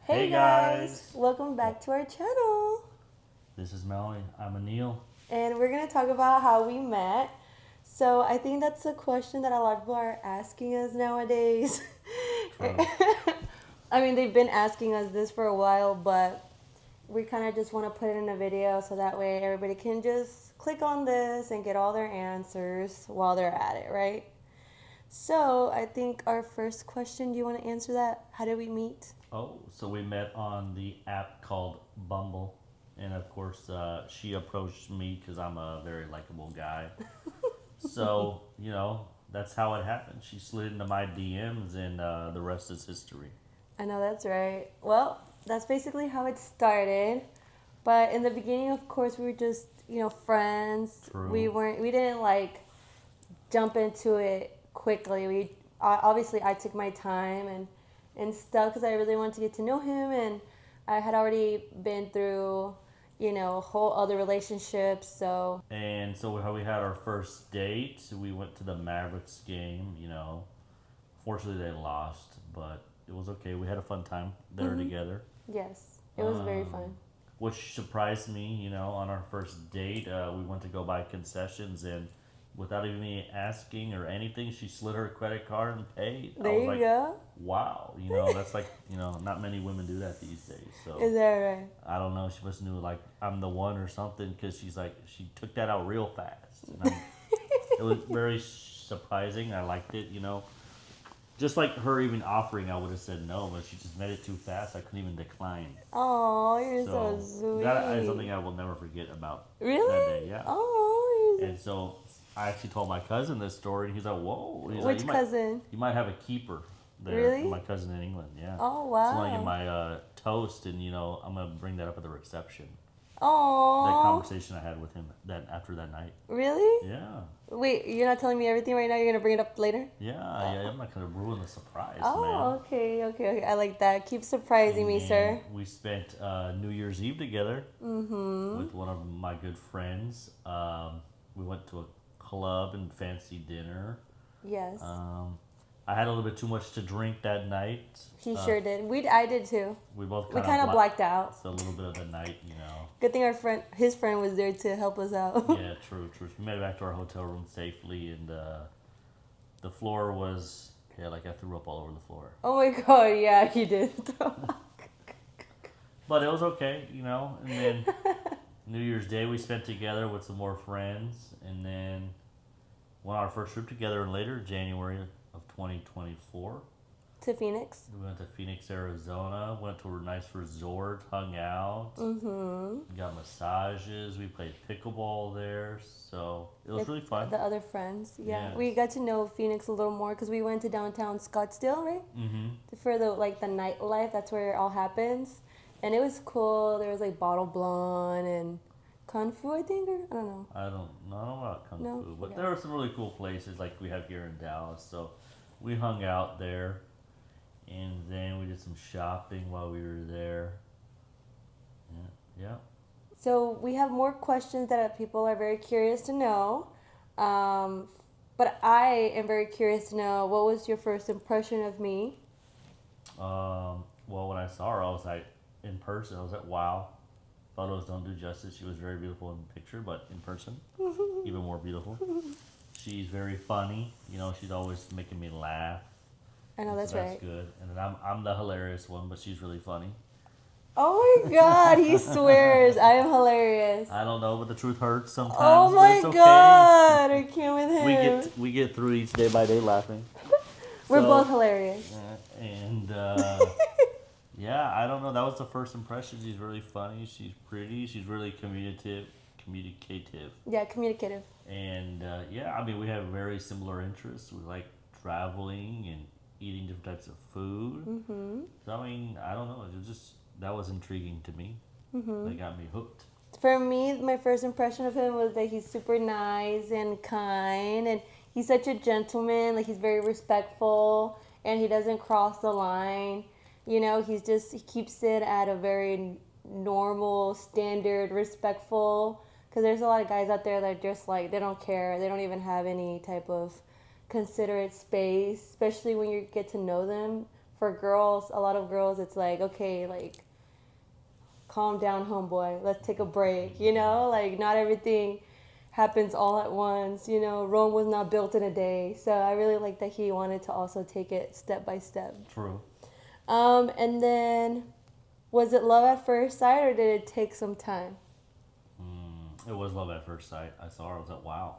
Hey guys, welcome back to our channel. This is Melanie. I'm Anil. And we're going to talk about how we met. So I think that's a question that a lot of people are asking us nowadays. True. I mean, they've been asking us this for a while, but we kind of just want to put it in a video so that way everybody can just click on this and get all their answers while they're at it, right? So I think our first question, do you want to answer that? How did we meet? Oh, so we met on the app called Bumble. And of course, she approached me because I'm a very likable guy. So, that's how it happened. She slid into my DMs, and the rest is history. I know that's right. Well, that's basically how it started. But in the beginning, of course, we were just, friends. True. We didn't like jump into it quickly. Obviously I took my time and stuff because I really wanted to get to know him, and I had already been through, whole other relationships. So And so, how we had our first date, we went to the Mavericks game. Fortunately, they lost, but it was okay. We had a fun time there together. yes, it was very fun. Which surprised me, on our first date, we went to go buy concessions, and without even me asking or anything, she slid her credit card and paid. I There was you like, go. wow, that's like, not many women do that these days. So Is that right? I don't know, she must knew like I'm the one or something, because she took that out real fast. And it was very surprising. I liked it, Just like her even offering, I would have said no, but she just made it too fast. I couldn't even decline. Oh, you're so sweet. That is something I will never forget about Really? that day. Yeah. Oh, And so I actually told my cousin this story, and he's like, "Whoa!" He's which like, cousin? You might have a keeper there." Really? My cousin in England. Yeah. Oh, So I want to wow. get my toast, and I'm gonna bring that up at the reception. That Oh, conversation I had with him after that night. really? Yeah. Wait, you're not telling me everything right now? You're gonna bring it up later? Yeah. I'm not gonna ruin the surprise, Oh, man. okay. I like that. Keep surprising me, And sir. we spent New Year's Eve together with one of my good friends. We went to a club and fancy dinner. Yes, I had a little bit too much to drink that night. he sure did. I did too. We both We kind of blacked out. So a little bit of the night, Good thing his friend was there to help us out. Yeah, true. We made it back to our hotel room safely, and the floor was, like I threw up all over the floor. Oh my god, yeah, he did. But it was okay, And then New Year's Day we spent together with some more friends, and then went on our first trip together in later January of 2024. To Phoenix. We went to Phoenix, Arizona. Went to a nice resort, hung out. Mm-hmm. Got massages. We played pickleball there, so it was really fun. The other friends, yeah. Yes. We got to know Phoenix a little more because we went to downtown Scottsdale, right? Mm-hmm. For the nightlife. That's where it all happens, and it was cool. There was Bottle Blonde and Kung Fu, I think, or I don't know. I don't know about Kung No, Fu, but forget. there were some really cool places like we have here in Dallas. So we hung out there, and then we did some shopping while we were there. Yeah. So we have more questions that people are very curious to know. But I am very curious to know, what was your first impression of me? Well, when I saw her, I was like, in person, I was like, wow. Photos don't do justice. She was very beautiful in the picture, but in person, even more beautiful. She's very funny. She's always making me laugh. I know, that's So right. that's good. And then I'm the hilarious one, but she's really funny. Oh my god, he swears I am hilarious. I don't know, but the truth hurts sometimes. Oh but my it's okay. god, I can't with him. We get through each day by day laughing. We're So, both hilarious. And yeah, I don't know. That was the first impression. She's really funny. She's pretty. She's really communicative. Yeah, communicative. And yeah, we have very similar interests. We like traveling and eating different types of food. Mm-hmm. So I don't know. That was intriguing to me. Mm-hmm. They got me hooked. For me, my first impression of him was that he's super nice and kind, and he's such a gentleman. He's very respectful, and he doesn't cross the line. He keeps it at a very normal, standard, respectful. Because there's a lot of guys out there that are just they don't care. They don't even have any type of considerate space, especially when you get to know them for girls, a lot of girls, it's like, okay, like, calm down, homeboy. Let's take a break. You know, like not everything happens all at once. You know, Rome was not built in a day. So I really like that he wanted to also take it step by step. True. And then, was it love at first sight or did it take some time? It was love at first sight. I saw her. I was like, wow.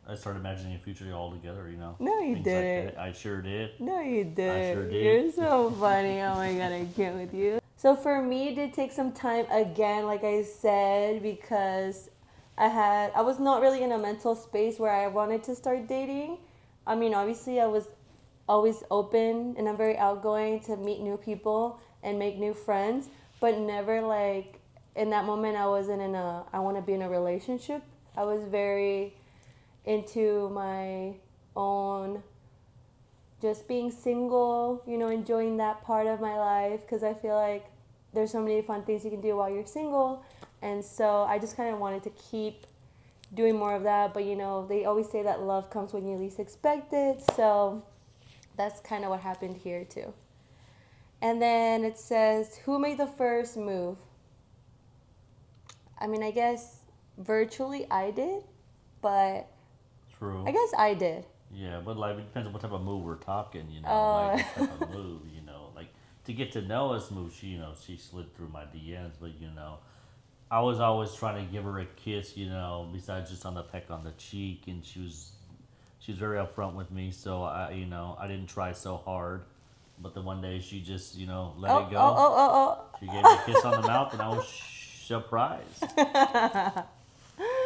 I started imagining a future all together, you know. No, you things didn't. Like that. I sure did. No, you didn't. I sure did. You're so funny. Oh my god, I can't with you. So for me, it did take some time again, like I said, because I was not really in a mental space where I wanted to start dating. I mean, obviously, I was always open and I'm very outgoing to meet new people and make new friends, but never like in that moment I wasn't I want to be in a relationship. I was very into my own, just being single, you know, enjoying that part of my life, because I feel like there's so many fun things you can do while you're single. And so I just kind of wanted to keep doing more of that. But, you know, they always say that love comes when you least expect it. So that's kind of what happened here, too. And then it says, who made the first move? I mean, I guess virtually I did, but True. I guess I did. Yeah, but like it depends on what type of move we're talking, you know. Like what type of move, you know. Like to get to know us move, she slid through my DMs, but you know, I was always trying to give her a kiss, you know, besides just on the peck on the cheek, and she was very upfront with me, so I didn't try so hard. But then one day she just, let it go. She gave me a kiss on the mouth, and I was surprised.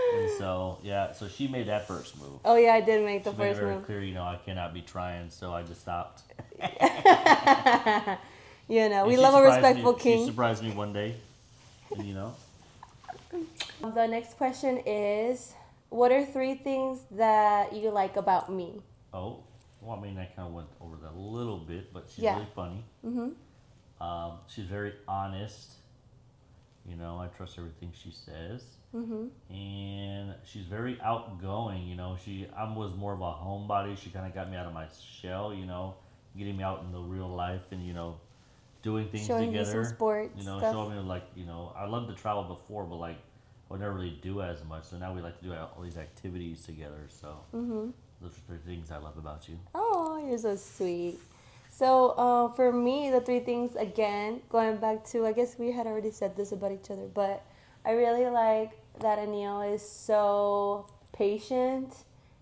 And so, so she made that first move. Oh, yeah, I did make the She first made it very move. clear, I cannot be trying, so I just stopped. You know, And we she love a surprised respectful me, king. She surprised me one day, and The next question is, what are 3 things that you like about me? Oh, well, I mean, I kind of went over that a little bit, but she's Yeah. really funny. She's very honest. I trust everything she says. And she's very outgoing. I was more of a homebody. She kind of got me out of my shell. Getting me out in the real life and doing things Showing together. you some sports stuff. Showing me I loved to travel before, but I would never really do as much. So now we like to do all these activities together. So those are 3 things I love about you. Oh, you're so sweet. So for me, the 3 things, again, going back to, I guess we had already said this about each other, but I really like that Anil is so patient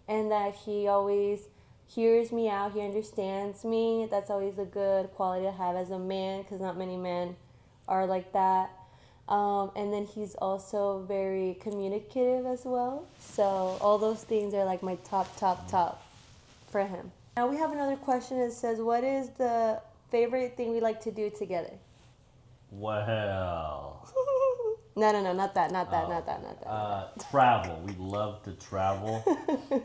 and that he always hears me out, he understands me. That's always a good quality to have as a man, because not many men are like that. And then he's also very communicative as well. So all those things are like my top for him. Now we have another question that says, what is the favorite thing we like to do together? Well. No, not that. Travel. We love to travel.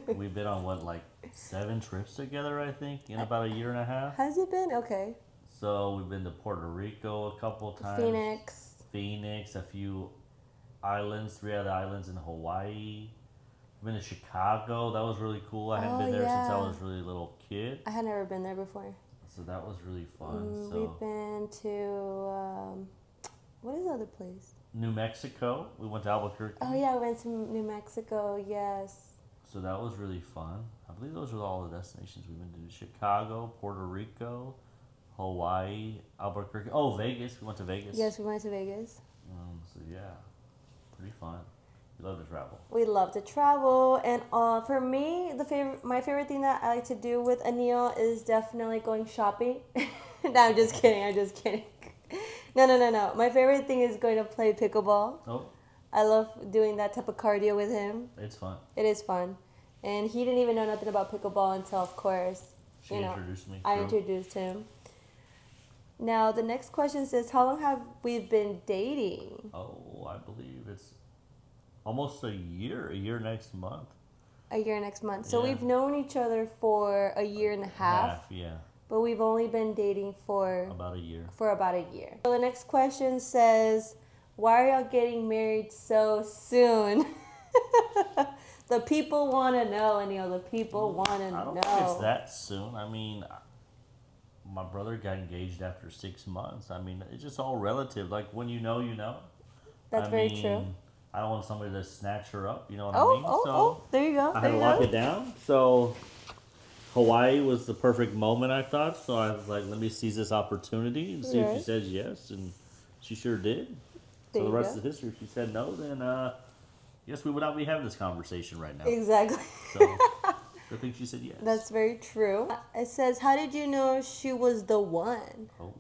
We've been on 7 trips together, I think, in about a year and a half. Has it been? Okay. So we've been to Puerto Rico a couple times. Phoenix, a few islands, 3 other islands in Hawaii. We've been to Chicago. That was really cool. I hadn't been there since I was a really little kid. I had never been there before. So that was really fun. We've been to, what is the other place? New Mexico. We went to Albuquerque. Oh, yeah, we went to New Mexico, yes. So that was really fun. I believe those were all the destinations we went to. Chicago, Puerto Rico, Hawaii, Albuquerque. Oh, Vegas. We went to Vegas. Yes, we went to Vegas. So, yeah, pretty fun. We love to travel. We love to travel. And for me, my favorite thing that I like to do with Anil is definitely going shopping. No, I'm just kidding. No. My favorite thing is going to play pickleball. Oh. I love doing that type of cardio with him. It's fun. It is fun. And he didn't even know nothing about pickleball until, of course, introduced me. I introduced him. Now, the next question says, how long have we been dating? Oh, I believe it's almost a year next month. A year next month. So we've known each other for a year and a half. Yeah. But we've only been dating for about a year. So the next question says, why are y'all getting married so soon? The people want to know, Anil. The people want to know. I don't think it's that soon. I mean, my brother got engaged after 6 months. I mean, it's just all relative. Like when you know, you know. That's I very true. mean, I don't want somebody to snatch her up. You know what I Oh, mean? oh, oh! So There you go. I had There to you lock go. it down. So Hawaii was the perfect moment, I thought. So I was like, let me seize this opportunity and see if she Right. says yes, and she sure did. There So the you rest go. is history. If she said no, then yes, we would not be having this conversation right now. Exactly. So good thing she said yes. That's very true. It says, "How did you know she was the one?" Oh,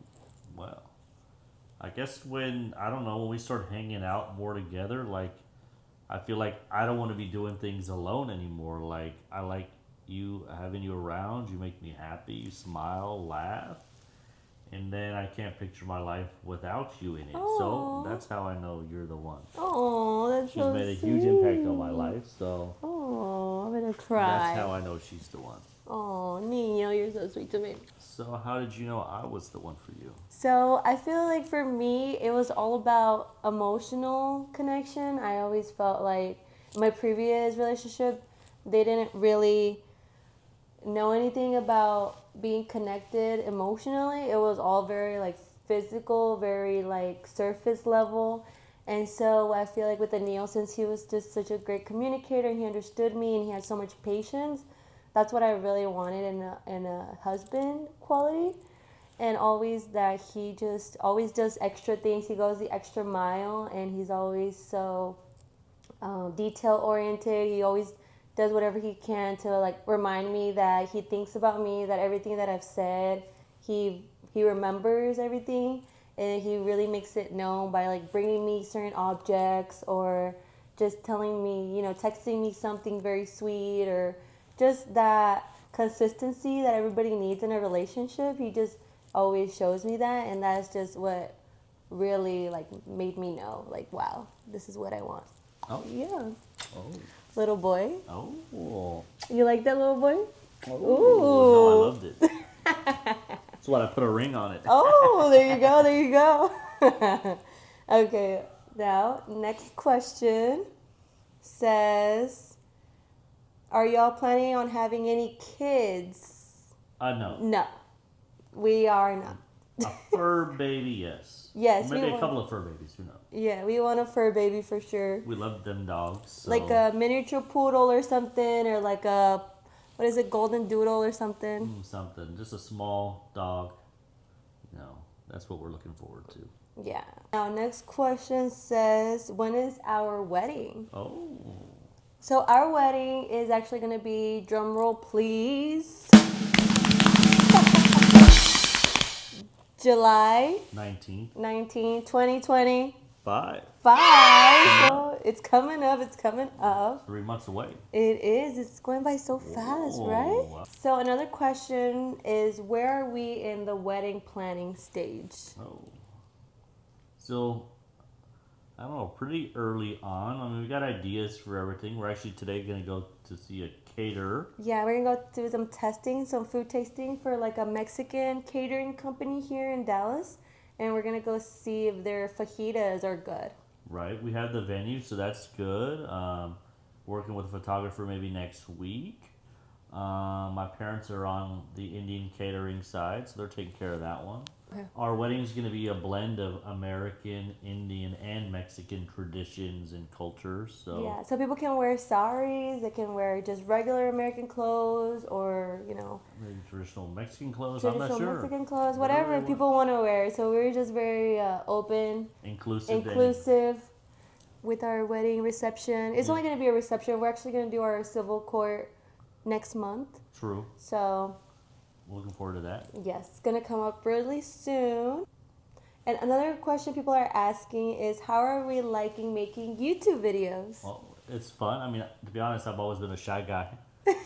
well. I guess when I don't know when we start hanging out more together, like I feel like I don't want to be doing things alone anymore. Like I like you having you around. You make me happy. You smile, laugh, and then I can't picture my life without you in it. So Oh, that's how I know you're the one. oh, that's She's so made a huge impact on my sweet. life. So Oh, I'm gonna that's cry. how I know she's the one. Oh, Nino, you're so sweet to me. So how did you know I was the one for you? So I feel like for me, it was all about emotional connection. I always felt like my previous relationship, they didn't really know anything about being connected emotionally. It was all very like physical, very like surface level. And so I feel like with Neil, since he was just such a great communicator and he understood me and he had so much patience, that's what I really wanted in a husband quality. And always that he just always does extra things. He goes the extra mile and he's always so detail oriented. He always does whatever he can to like remind me that he thinks about me, that everything that I've said, he remembers everything, and he really makes it known by like bringing me certain objects or just telling me, texting me something very sweet or just that consistency that everybody needs in a relationship. He just always shows me that, and that's just what really like made me know like wow, this is what I want. Oh, Yeah. oh, Little boy. oh, You like that little boy? oh! No, I Ooh. loved it. That's why I put a ring on it. Oh, there you go. There you go. Okay. Now, next question says, are y'all planning on having any kids? No. No. We are not. A fur baby, yes. Yes, Or maybe we a want. couple of fur babies. Who knows? Yeah, we want a fur baby for sure. We love them dogs. So. Like a miniature poodle or something, or like a, what is it, golden doodle or something. Something, just a small dog. No, that's what we're looking forward to. Yeah. Now, next question says, when is our wedding? Oh, So our wedding is actually going to be, drum roll please, July 19th. 2020. 5. So it's coming up. It's coming up. 3 months away. It is. It's going by so fast, right? Whoa. So another question is, where are we in the wedding planning stage? Oh. So, I don't know, pretty early on. I mean, we got ideas for everything. We're actually today going to go to see a caterer. Yeah, we're gonna go do some testing, some food tasting for like a Mexican catering company here in Dallas, and we're gonna go see if their fajitas are good. Right. We have the venue, so that's good. Working with a photographer maybe next week. My parents are on the Indian catering side, so they're taking care of that one. Okay. Our wedding is going to be a blend of American, Indian, and Mexican traditions and cultures. So Yeah, so people can wear saris, they can wear just regular American clothes, or maybe traditional Mexican clothes. I'm traditional not sure. Mexican clothes, Whatever whatever they people want to wear. So we're just very open, inclusive with our wedding reception. It's only going to be a reception. We're actually going to do our civil court next month. True. So Looking forward to that. yes, it's going to come up really soon. And another question people are asking is, how are we liking making YouTube videos? Well, it's fun. I mean, to be honest, I've always been a shy guy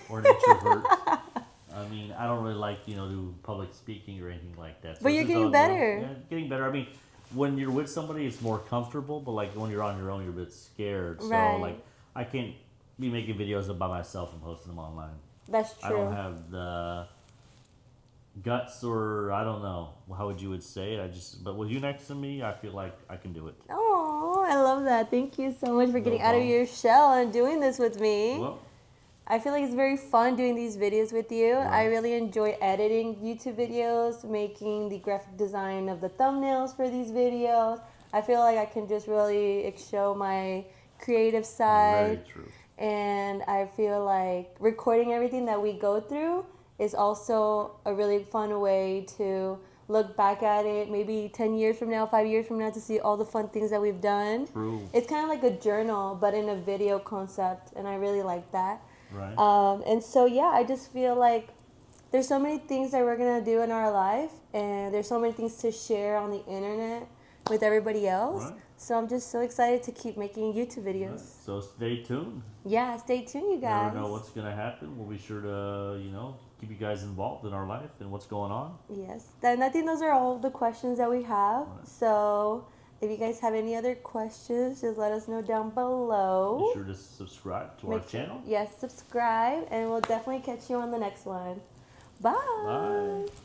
or an introvert. I mean, I don't really like, do public speaking or anything like that. So But this you're is getting all better. new. Yeah, getting better. I mean, when you're with somebody, it's more comfortable, but like when you're on your own, you're a bit scared. Right. So like, I can't be making videos by myself and posting them online. That's true. I don't have the guts, or I don't know how would you would say it. But with you next to me, I feel like I can do it. Oh, I love that. Thank you so much for getting out of problem. your shell and doing this with me. Well, I feel like it's very fun doing these videos with you. I Right. really enjoy editing YouTube videos, making the graphic design of the thumbnails for these videos. I feel like I can just really show my creative Very side. true. And I feel like recording everything that we go through is also a really fun way to look back at it maybe 10 years from now, 5 years from now, to see all the fun things that we've done. True. It's kind of like a journal but in a video concept, and I really like that. Right. And so yeah, I just feel like there's so many things that we're gonna do in our life, and there's so many things to share on the internet with everybody else. Right. So I'm just so excited to keep making YouTube Right. videos. So stay tuned. Yeah, stay tuned, you guys. Never know what's gonna happen. We'll be sure to, keep you guys involved in our life and what's going on. Yes, then I think those are all the questions that we have. Right. So if you guys have any other questions, just let us know down below. Be sure to subscribe to our Make sure- channel. Yes, subscribe, and we'll definitely catch you on the next one. Bye. Bye.